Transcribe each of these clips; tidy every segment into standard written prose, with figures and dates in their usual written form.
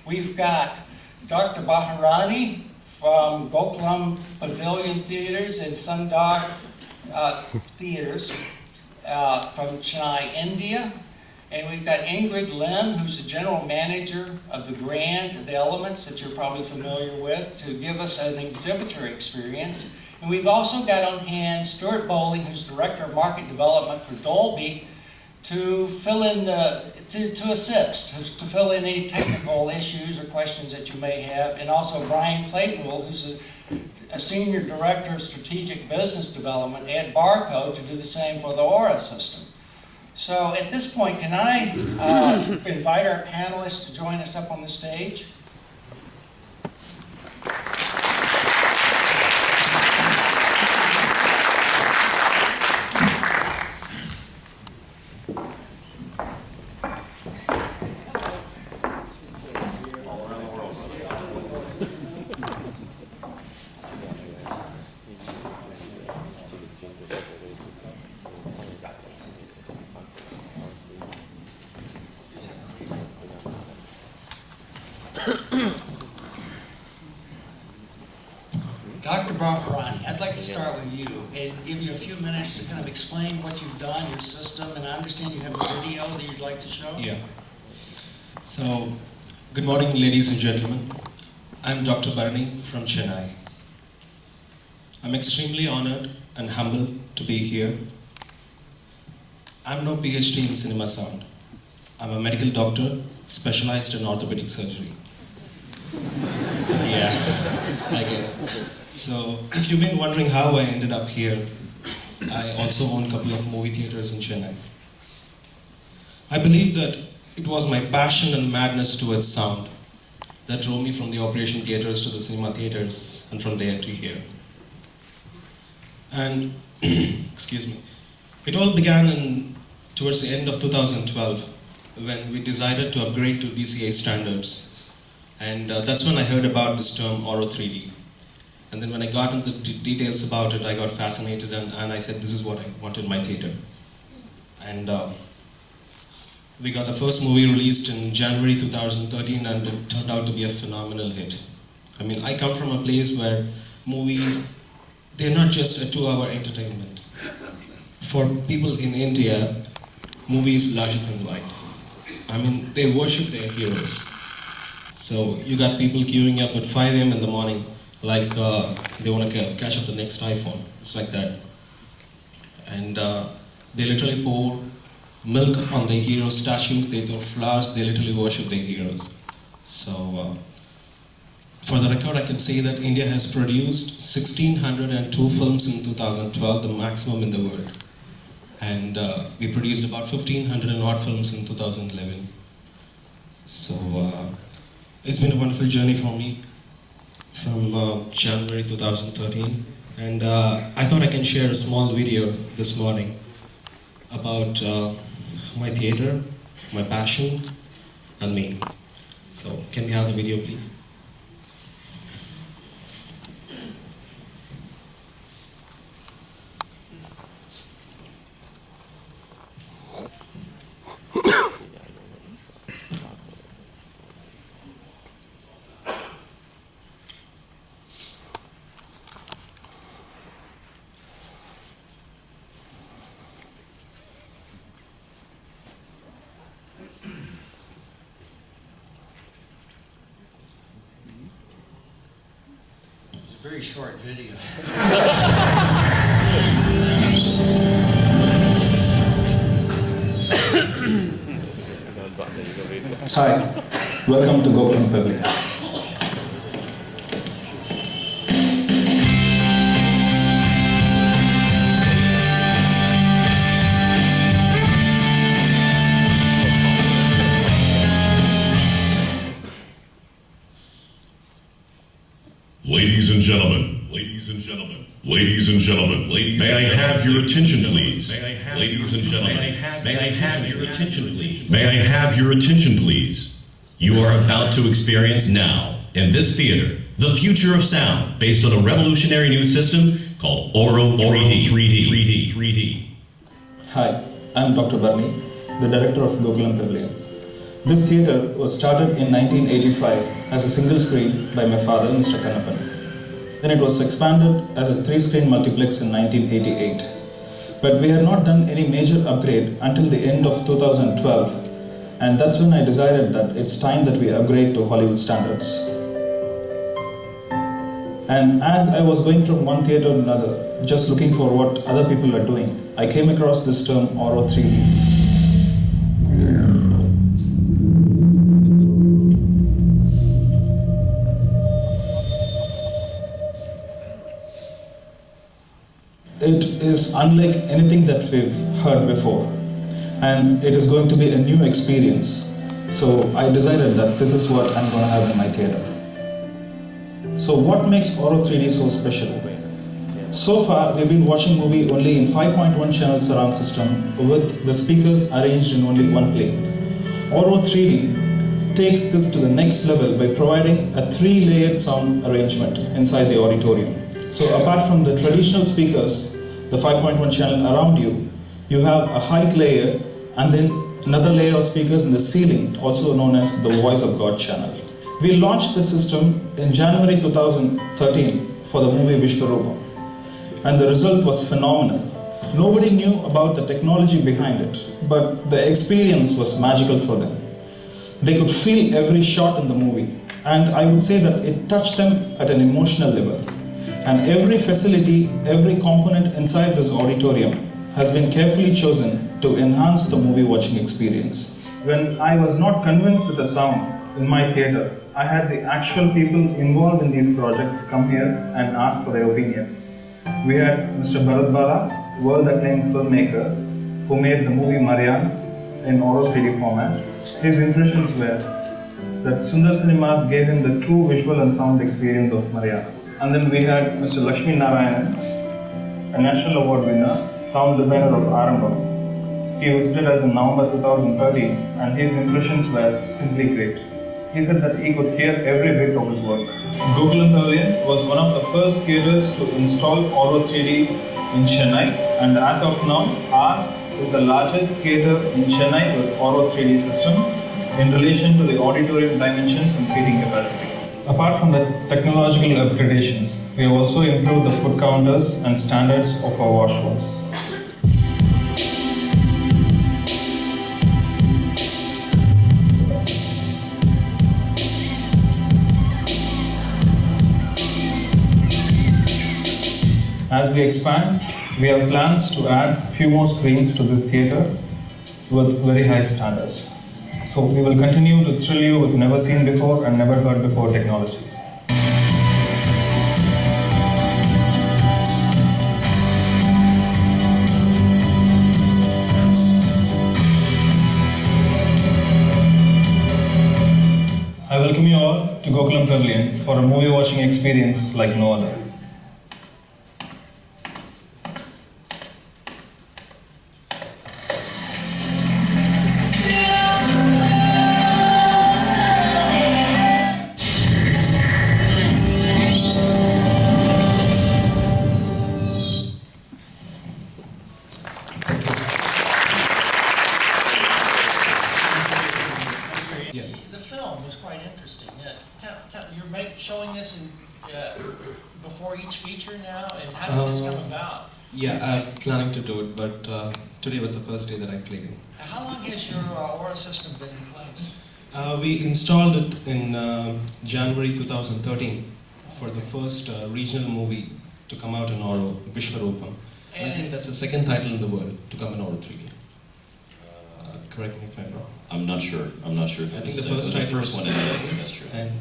We've got Dr. Baharani from Gokulam Pavilion Theaters and Sundar Theaters from Chennai, India. And we've got Ingrid Lim, who's the general manager of the Grand, the Elements that you're probably familiar with, to give us an exhibitor experience. And we've also got on hand Stuart Bowling, who's director of market development for Dolby, to fill in, to assist, to fill in any technical issues or questions that you may have. And also Brian Claypool, who's a senior director of strategic business development at Barco, to do the same for the Aura system. So at this point, can I invite our panelists to join us up on the stage? Dr. Baharani, I'd like to start with you and give you a few minutes to kind of explain what you've done, your system, and I understand you have a video that you'd like to show. Yeah. So, good morning, ladies and gentlemen. I'm Dr. Bharani from Chennai. I'm extremely honored and humbled to be here. I'm no PhD in cinema sound. I'm a medical doctor specialized in orthopedic surgery. Yeah, I get it. So, if you've been wondering how I ended up here, I also own a couple of movie theaters in Chennai. I believe that it was my passion and madness towards sound that drove me from the operation theaters to the cinema theaters and from there to here. And, excuse me, it all began towards the end of 2012 when we decided to upgrade to DCI standards. And that's when I heard about this term Oro 3D. And then when I got into the details about it, I got fascinated and I said, this is what I want in my theater. And we got the first movie released in January 2013 and it turned out to be a phenomenal hit. I mean, I come from a place where movies, they're not just a 2-hour entertainment. For people in India, movies larger than life. I mean, they worship their heroes. So you got people queuing up at 5 a.m. in the morning, like they want to catch up the next iPhone. It's like that. And they literally pour milk on their hero statues, they throw flowers, they literally worship their heroes. So for the record, I can say that India has produced 1,602 films in 2012, the maximum in the world. And we produced about 1,500 and odd films in 2011. So it's been a wonderful journey for me from January 2013. And I thought I can share a small video this morning about my theater, my passion, and me. So can we have the video, please? It's a very short video. Hi, welcome to Gokulam Pavilion. Ladies and gentlemen, ladies and gentlemen, ladies and gentlemen, may I have your attention, please? Ladies and gentlemen, may I have your attention, please? May I have your attention, please? You are about to experience now, in this theater, the future of sound based on a revolutionary new system called Oro 3D. Hi, I'm Dr. Bharani, the director of Gokulam Pavilion. This theatre was started in 1985 as a single screen by my father, Mr. Kanappan. Then it was expanded as a 3-screen multiplex in 1988. But we had not done any major upgrade until the end of 2012, and that's when I decided that it's time that we upgrade to Hollywood standards. And as I was going from one theatre to another, just looking for what other people are doing, I came across this term Oro 3D. It is unlike anything that we've heard before, and it is going to be a new experience. So I decided that this is what I'm going to have in my theatre. So what makes Oro 3D so special? So far, we've been watching movie only in 5.1 channel surround system with the speakers arranged in only one plane. Oro 3D takes this to the next level by providing a 3-layered sound arrangement inside the auditorium. So apart from the traditional speakers, the 5.1 channel around you, you have a height layer and then another layer of speakers in the ceiling, also known as the Voice of God channel. We launched the system in January 2013 for the movie Vishwarupam, and the result was phenomenal. Nobody knew about the technology behind it, but the experience was magical for them. They could feel every shot in the movie, and I would say that it touched them at an emotional level. And every facility, every component inside this auditorium has been carefully chosen to enhance the movie watching experience. When I was not convinced with the sound in my theatre, I had the actual people involved in these projects come here and ask for their opinion. We had Mr. Bharat Bala, world acclaimed filmmaker, who made the movie Marian in Oro 3D format. His impressions were that Sundar Cinemas gave him the true visual and sound experience of Marian. And then we had Mr. Lakshmi Narayanan, a National Award winner, sound designer of Arambam. He visited us in November 2013 and his impressions were simply great. He said that he could hear every bit of his work. Gokulam Pavilion was one of the first theatres to install Oro 3D in Chennai, and as of now, ours is the largest theatre in Chennai with Oro 3D system in relation to the auditorium dimensions and seating capacity. Apart from the technological upgradations, we have also improved the food counters and standards of our washrooms. As we expand, we have plans to add few more screens to this theatre with very high standards. So we will continue to thrill you with never seen before and never heard before technologies. I welcome you all to Gokulam Pavilion for a movie watching experience like no other. The film was quite interesting. You're showing this before each feature now, and how did this come about? Yeah, I'm planning to do it, but today was the first day that I played it. How long has your Aura system been in place? We installed it in January 2013 for the first regional movie to come out in Oro, Vishwarupam. And I think that's the second title in the world to come in Oro 3D. Correct me if I'm wrong. I'm not sure. I'm not sure if I it think was the first title first was one. That's true. and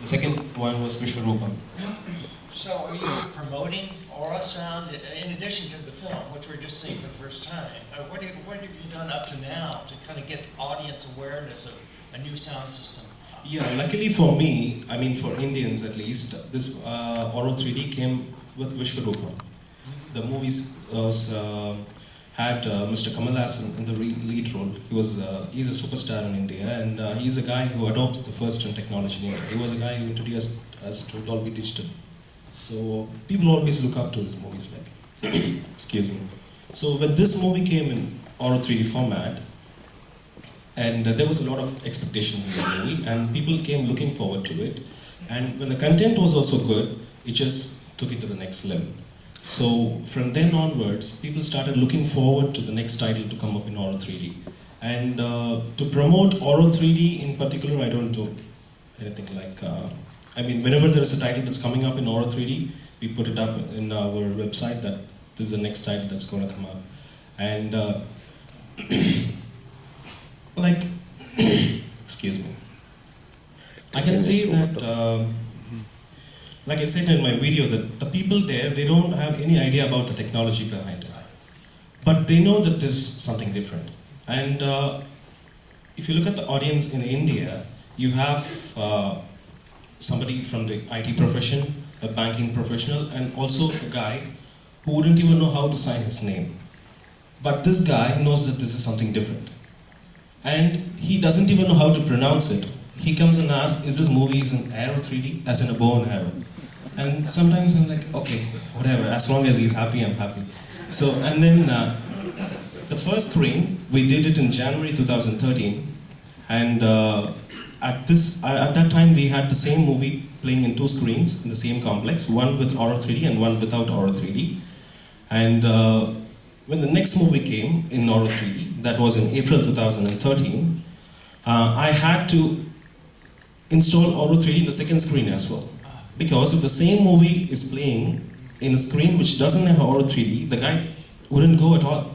the second one was Vishwarupam. So are you promoting Aura Sound in addition to the film, which we're just seeing for the first time? What have you done up to now to kind of get audience awareness of a new sound system? Yeah, luckily for me, I mean for Indians at least, this Oro 3D came with Vishwarupam. The movie had Mr. Kamal Hassan in the lead role. He's a superstar in India, and he's the guy who adopts the first in technology in India. He was the guy who introduced us to Dolby Digital. So people always look up to his movies, like, excuse me. So when this movie came in Oro 3D format, And there was a lot of expectations in the movie, and people came looking forward to it. And when the content was also good, it just took it to the next level. So from then onwards, people started looking forward to the next title to come up in Auro 3D. And to promote Auro 3D in particular, I don't do anything like, I mean, whenever there is a title that's coming up in Auro 3D, we put it up in our website that this is the next title that's going to come up. And like, excuse me, I can say that, like I said in my video, that the people there, they don't have any idea about the technology behind it. But they know that there's something different. And if you look at the audience in India, you have somebody from the IT profession, a banking professional, and also a guy who wouldn't even know how to sign his name. But this guy knows that this is something different. And he doesn't even know how to pronounce it. He comes and asks, is this movie an Auro 3D? As in a bow and arrow. And sometimes I'm like, okay, whatever, as long as he's happy, I'm happy. So, and then the first screen, we did it in January 2013. And at that time, we had the same movie playing in 2 screens in the same complex, one with Auro 3D and one without Auro 3D. And when the next movie came in Auro 3D, that was in April 2013, I had to install Auro 3D in the second screen as well. Because if the same movie is playing in a screen which doesn't have Auro 3D, the guy wouldn't go at all.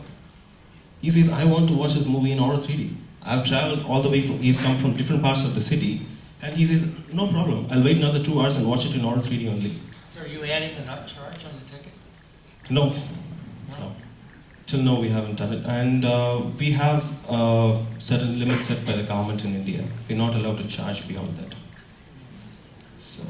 He says, I want to watch this movie in Auro 3D. I've traveled all the way from, he's come from different parts of the city, and he says, no problem, I'll wait another 2 hours and watch it in Auro 3D only. So are you adding an upcharge on the ticket? No. No. Till now we haven't done it. And we have certain limits set by the government in India. We're not allowed to charge beyond that. So.